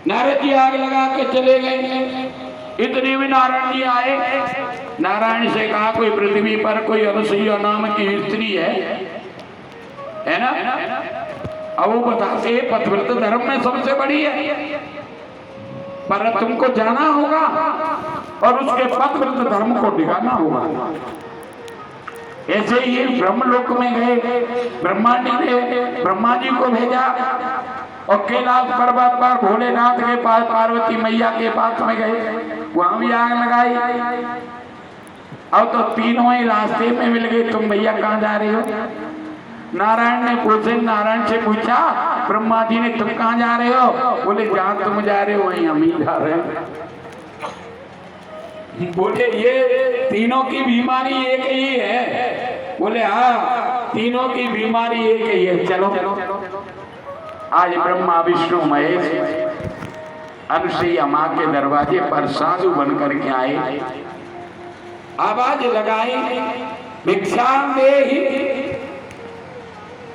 नारद जी आग लगा के चले गए। इतने में नारायण जी आए। नारायण से कहा कोई पृथ्वी पर कोई अनुसुईया नाम की स्त्री है ना? अब वो बताते पतिव्रत धर्म में सबसे बड़ी है, पर तुमको जाना होगा और उसके पतिव्रत धर्म को दिखाना होगा। ऐसे ही ब्रह्मलोक में गए। ब्रह्मा जी ने ब्रह्मा जी को भेजा और कैलाश पर्वत पर भोलेनाथ के पास पार्वती मैया के पास में गए, वहां भी आग लगाई। अब तो तीनों ही रास्ते में मिल गए। तुम भैया कहाँ जा रहे हो? नारायण ने पूछे, नारायण से पूछा ब्रह्मा जी ने तुम कहाँ जा रहे हो? बोले जहां तुम जा रहे हो वहीं हम ही जा रहे हैं। बोले ये तीनों की बीमारी एक ही है? बोले हाँ, तीनों की बीमारी एक ही है। चलो आज ब्रह्मा विष्णु महेश अनुसुईया माँ के दरवाजे पर साधु बन करके आए। आवाज लगाई भिक्षाम देहि।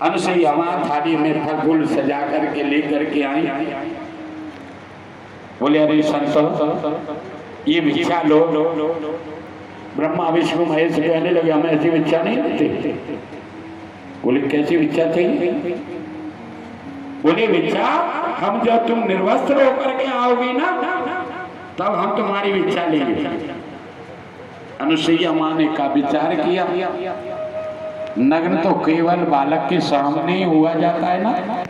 अनुसुईया माँ थाली में फल सजा करके लेकर के आई। बोले अरे संतो ये भिक्षा लो। ब्रह्मा विष्णु महेश कहने लगे हमें ऐसी भिक्षा नहीं देते। बोले कैसी भिक्षा चाहिए? बोले भिक्षा हम जब तुम निर्वस्त्र होकर के आओगी ना तब हम तुम्हारी भिक्षा लेंगे। अनुसुईया माँ ने का विचार किया, नग्न तो केवल बालक के सामने ही हुआ जाता है ना,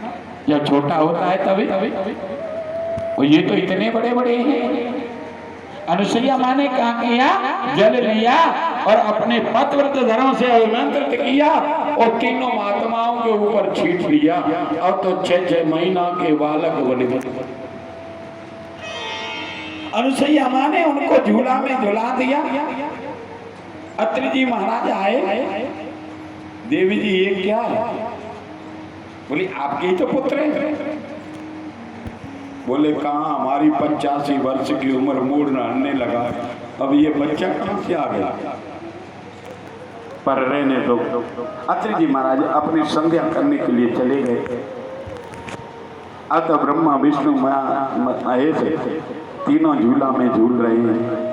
जब छोटा होता है तभी। और ये तो इतने बड़े बड़े हैं। अनुसुईया माँ ने क्या किया, जल लिया और अपने पतिव्रत धर्म से अभिमंत्रित किया और तीनों महात्माओं के ऊपर छींट लिया। अब तो 6-6 महीना के बालक बने। अनुसुईया माँ ने उनको झूला में झुला दिया। अत्रि जी महाराज आए, देवी जी ये क्या है? बोली आपके ही तो पुत्र है। बोले कहाँ, हमारी 85 वर्ष की उम्र मूड रहने लगा, अब ये बच्चा कहाँ से आ गया? पर रहने दो। अत्रि जी महाराज अपनी संध्या करने के लिए चले गए। अतः ब्रह्मा विष्णु महेश तीनों झूला में झूल रहे हैं।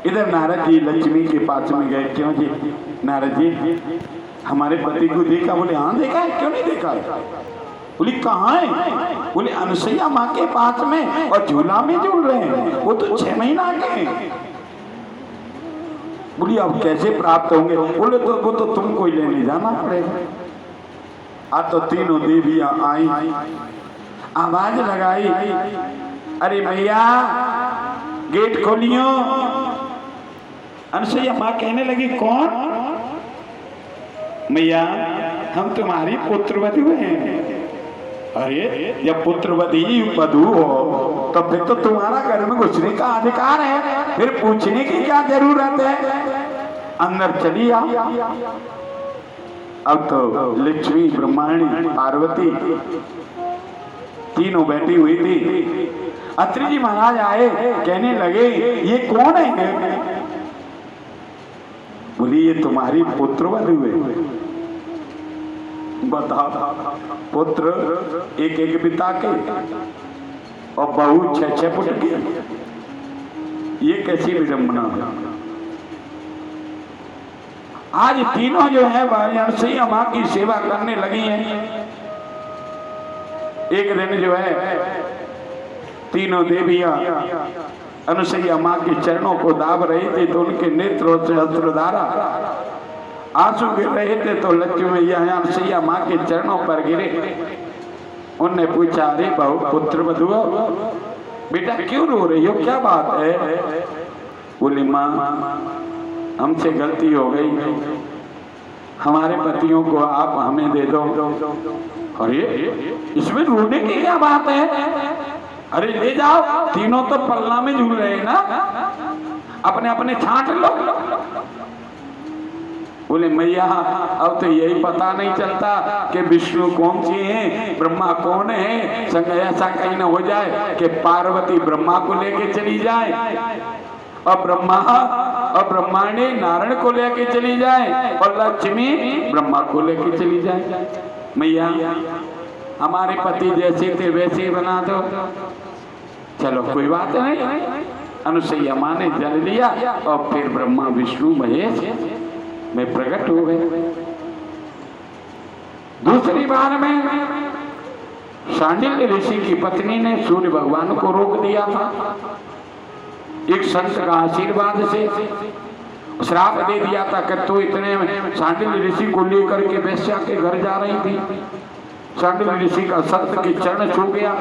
इधर नारद जी लक्ष्मी के पास में गए। क्यों जी? नारद जी हमारे पति को देखा? बोले हाँ देखा है। क्यों नहीं देखा है? बोली कहाँ है? बोले अनुसुईया माँ के पास में और झूला में झूल रहे हैं, वो तो 6 महीना के हैं। बोली अब कैसे प्राप्त होंगे? बोले तो वो तो तुमको ही लेने जाना पड़ेगा। आज तो तीनों देवियां आई, आवाज लगाई अरे मैया गेट खोलियो। अनुसुईया माँ कहने लगी कौन? मैया हम तुम्हारी पुत्रवधू हैं। अरे जब पुत्रवधी वधू हो तो फिर तो तुम्हारा घर में घुसने का अधिकार है, फिर पूछने की क्या जरूरत है? अंदर चली आ। अब तो लक्ष्मी ब्रह्माणी पार्वती तीनों बैठी हुई थी। अत्रि जी महाराज आए, कहने लगे ये कौन है? बोली ये तुम्हारी पुत्रवधू है। बता पुत्र एक एक पिता के और बहू 6-6 फुट की, ये कैसी विडंबना है? आज तीनों जो है अनुसुईया माँ की सेवा करने लगी हैं। एक दिन जो है तीनों देवियां अनुसुईया माँ के चरणों को दाब रही थी तो उनके नेत्रों से अश्रुधारा आंसू गिर रहे थे। तो लक्ष्मी मैया अनुसुईया माँ के चरणों पर गिरे। उनने पूछा अरे बहू पुत्र वधू बेटा क्यों रो रही हो, क्या बात है? बोली माँ हमसे गलती हो गई, हमारे पतियों को आप हमें दे दो। अरे इसमें रोने की क्या बात है? अरे ले जाओ, तीनों तो पलना में झूल रहे हैं ना, अपने अपने छांट लो। बोले मैया अब तो यही पता नहीं चलता कि विष्णु कौन सी हैं, ब्रह्मा कौन है। संग ऐसा कहीं ना हो जाए कि पार्वती ब्रह्मा को लेके चली जाए और ब्रह्माणी नारायण को लेके चली जाए और लक्ष्मी ब्रह्मा को लेके चली जाए। मैया हमारे पति जैसे थे वैसे ही बना दो। चलो कोई बात नहीं, अनुसैया माँ ने जल लिया और फिर ब्रह्मा विष्णु महेश में प्रकट हो गए। दूसरी बार में शांडिल्य ऋषि की पत्नी ने सूर्य भगवान को रोक दिया था। एक संत का आशीर्वाद से श्राप दे दिया था कि तू इतने में शांडिल्य ऋषि को लेकर के वैश्या के घर जा रही थी। शांडिल्य ऋषि का संत के चरण छू गया।